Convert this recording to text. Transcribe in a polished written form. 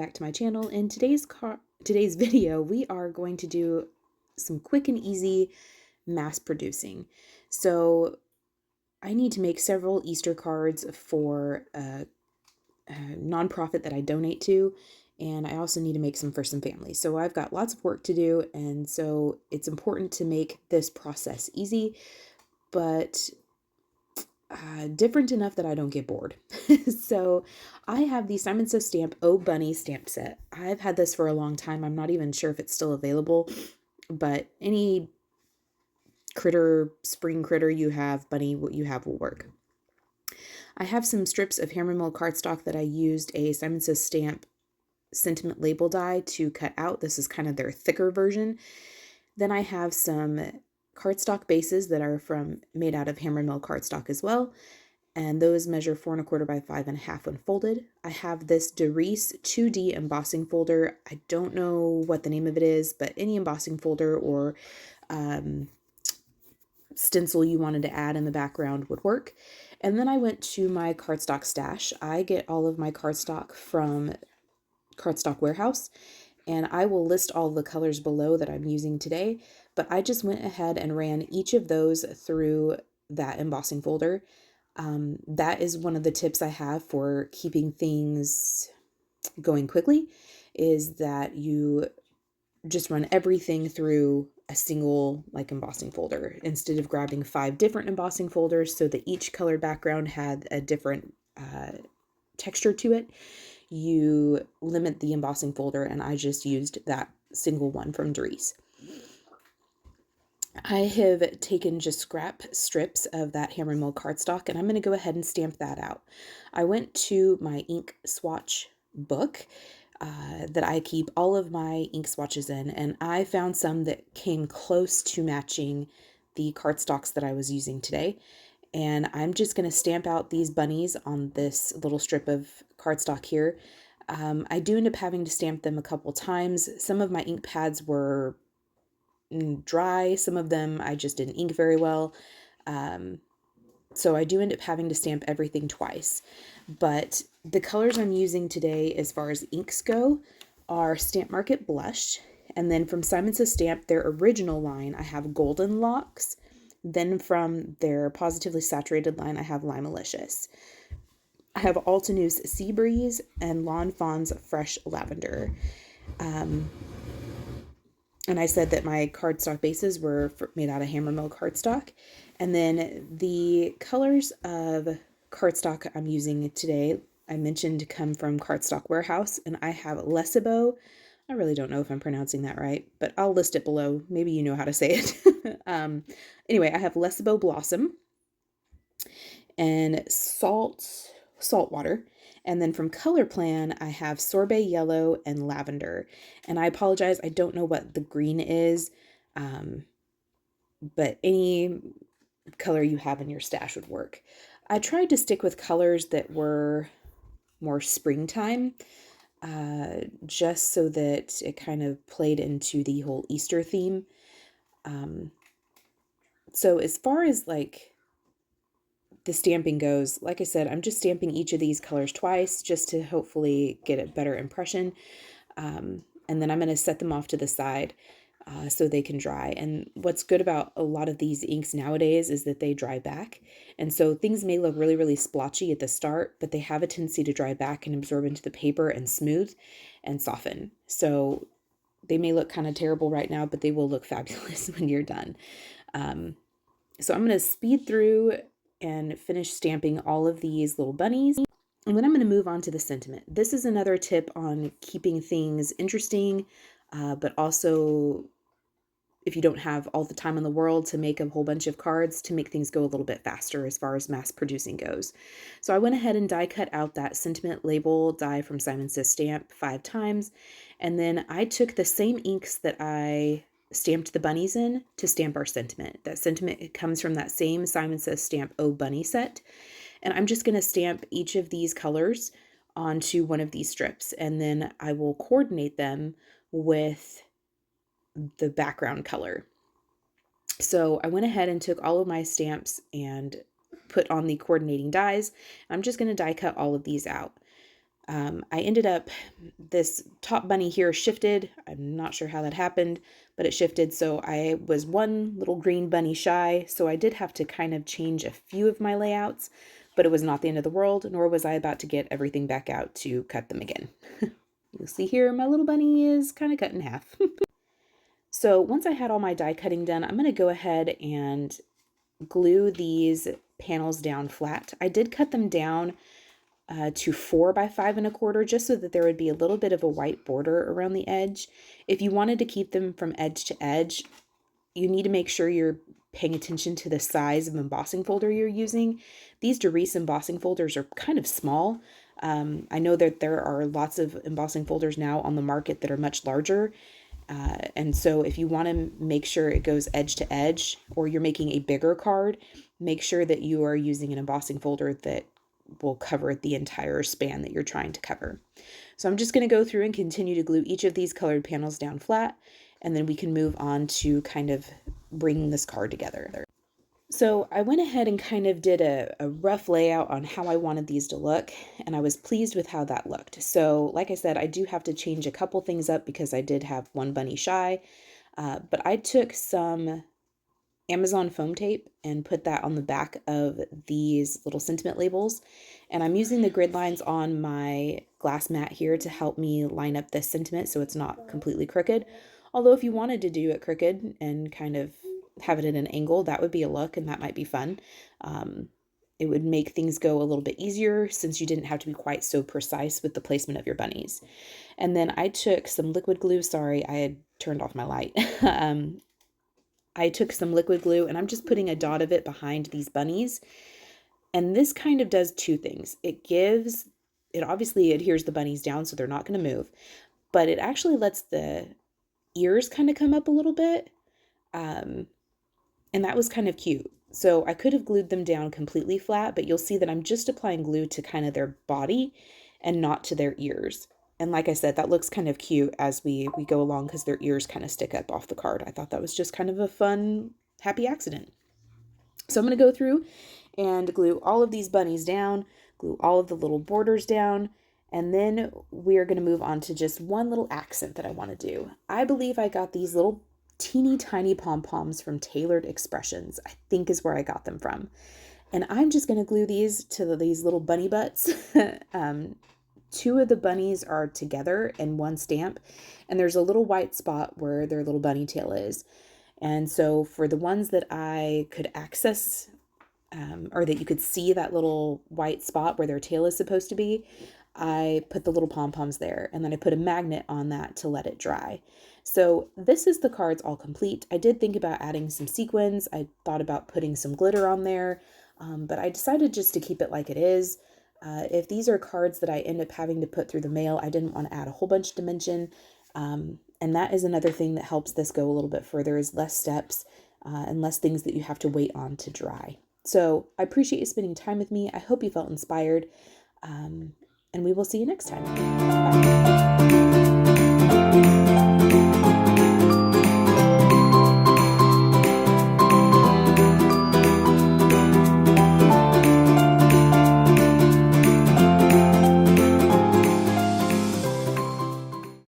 back to my channel. In today's video, we are going to do some quick and easy mass producing. So I need to make several Easter cards for a nonprofit that I donate to, and I also need to make some for some families. So I've got lots of work to do, and so it's important to make this process easy, but different enough that I don't get bored. So I have the Simon Says Stamp Oh Bunny stamp set. I've had this for a long time. I'm not even sure if it's still available, but any critter, spring critter you have, bunny, what you have will work. I have some strips of HAMMERMILL cardstock that I used a Simon Says Stamp sentiment label die to cut out. This is kind of their thicker version. Then I have some cardstock bases that are made out of HAMMERMILL cardstock as well, and those measure 4 1/4 by 5 1/2 when folded. I have this Darice 2D embossing folder. I don't know what the name of it is, but any embossing folder or stencil you wanted to add in the background would work. And then I went to my cardstock stash. I get all of my cardstock from Cardstock Warehouse, and I will list all the colors below that I'm using today, but I just went ahead and ran each of those through that embossing folder. That is one of the tips I have for keeping things going quickly, is that you just run everything through a single embossing folder instead of grabbing 5 different embossing folders so that each color background had a different texture to it. You limit the embossing folder, and I just used that single one from Darice. I have taken just scrap strips of that HAMMERMILL cardstock, and I'm going to go ahead and stamp that out. I went to my ink swatch book that I keep all of my ink swatches in, and I found some that came close to matching the cardstocks that I was using today. And I'm just going to stamp out these bunnies on this little strip of cardstock here. I do end up having to stamp them a couple times. Some of my ink pads were dry, some of them I just didn't ink very well. So I do end up having to stamp everything twice. But the colors I'm using today as far as inks go are Stamp Market Blush. And then from Simon Says Stamp, their original line, I have Golden Locks. Then from their Positively Saturated line, I have LIMELISCIOUS. I have Altenew's Sea Breeze and Lawn Fawn's Fresh Lavender. And I said that my cardstock bases were made out of HAMMERMILL cardstock. And then the colors of cardstock I'm using today, I mentioned, come from Cardstock Warehouse, and I have Lessebo. I really don't know if I'm pronouncing that right, but I'll list it below. Maybe you know how to say it. Anyway, I have Lessebo Blossom and Saltwater. And then from Colorplan, I have Sorbet Yellow and Lavender. And I apologize, I don't know what the green is, but any color you have in your stash would work. I tried to stick with colors that were more springtime, just so that it kind of played into the whole Easter theme. So as far as the stamping goes, like I said, I'm just stamping each of these colors twice just to hopefully get a better impression. And then I'm going to set them off to the side so they can dry. And what's good about a lot of these inks nowadays is that they dry back. And so things may look really, really splotchy at the start, but they have a tendency to dry back and absorb into the paper and smooth and soften. So they may look kind of terrible right now, but they will look fabulous when you're done. So I'm going to speed through and finish stamping all of these little bunnies. And then I'm going to move on to the sentiment. This is another tip on keeping things interesting, but also if you don't have all the time in the world to make a whole bunch of cards, to make things go a little bit faster as far as mass producing goes. So I went ahead and die cut out that sentiment label die from Simon Says Stamp 5 times. And then I took the same inks that I stamped the bunnies in to stamp our sentiment. That sentiment comes from that same Simon Says Stamp Oh Bunny set. And I'm just going to stamp each of these colors onto one of these strips, and then I will coordinate them with the background color. So I went ahead and took all of my stamps and put on the coordinating dies. I'm just going to die cut all of these out. I ended up, this top bunny here shifted. I'm not sure how that happened, but it shifted. So I was one little green bunny shy. So I did have to kind of change a few of my layouts, but it was not the end of the world, nor was I about to get everything back out to cut them again. You'll see here, my little bunny is kind of cut in half. So once I had all my die cutting done, I'm going to go ahead and glue these panels down flat. I did cut them down to 4 by 5 1/4, just so that there would be a little bit of a white border around the edge. If you wanted to keep them from edge to edge, you need to make sure you're paying attention to the size of embossing folder you're using. These Darice embossing folders are kind of small. I know that there are lots of embossing folders now on the market that are much larger. And so if you want to make sure it goes edge to edge, or you're making a bigger card, make sure that you are using an embossing folder that will cover the entire span that you're trying to cover. So I'm just going to go through and continue to glue each of these colored panels down flat, and then we can move on to kind of bringing this card together. So I went ahead and kind of did a rough layout on how I wanted these to look, and I was pleased with how that looked. So like I said, I do have to change a couple things up because I did have one bunny shy, but I took some Amazon foam tape and put that on the back of these little sentiment labels. And I'm using the grid lines on my glass mat here to help me line up this sentiment so it's not completely crooked. Although if you wanted to do it crooked and kind of have it at an angle, that would be a look and that might be fun. It would make things go a little bit easier since you didn't have to be quite so precise with the placement of your bunnies. And then I took some liquid glue. Sorry, I had turned off my light. I took some liquid glue and I'm just putting a dot of it behind these bunnies. And this kind of does two things. It obviously adheres the bunnies down so they're not going to move, but it actually lets the ears kind of come up a little bit. And that was kind of cute. So I could have glued them down completely flat, but you'll see that I'm just applying glue to kind of their body and not to their ears. And like I said, that looks kind of cute as we go along because their ears kind of stick up off the card. I thought that was just kind of a fun, happy accident. So I'm going to go through and glue all of these bunnies down, glue all of the little borders down, and then we are going to move on to just one little accent that I want to do. I believe I got these little teeny tiny pom-poms from Tailored Expressions, I think is where I got them from. And I'm just going to glue these to these little bunny butts. Two of the bunnies are together in one stamp, and there's a little white spot where their little bunny tail is. And so for the ones that I could access, or that you could see that little white spot where their tail is supposed to be, I put the little pom-poms there, and then I put a magnet on that to let it dry. So this is the cards all complete. I did think about adding some sequins. I thought about putting some glitter on there, but I decided just to keep it like it is. If these are cards that I end up having to put through the mail, I didn't want to add a whole bunch of dimension. And that is another thing that helps this go a little bit further, is less steps and less things that you have to wait on to dry. So I appreciate you spending time with me. I hope you felt inspired. And we will see you next time. Bye.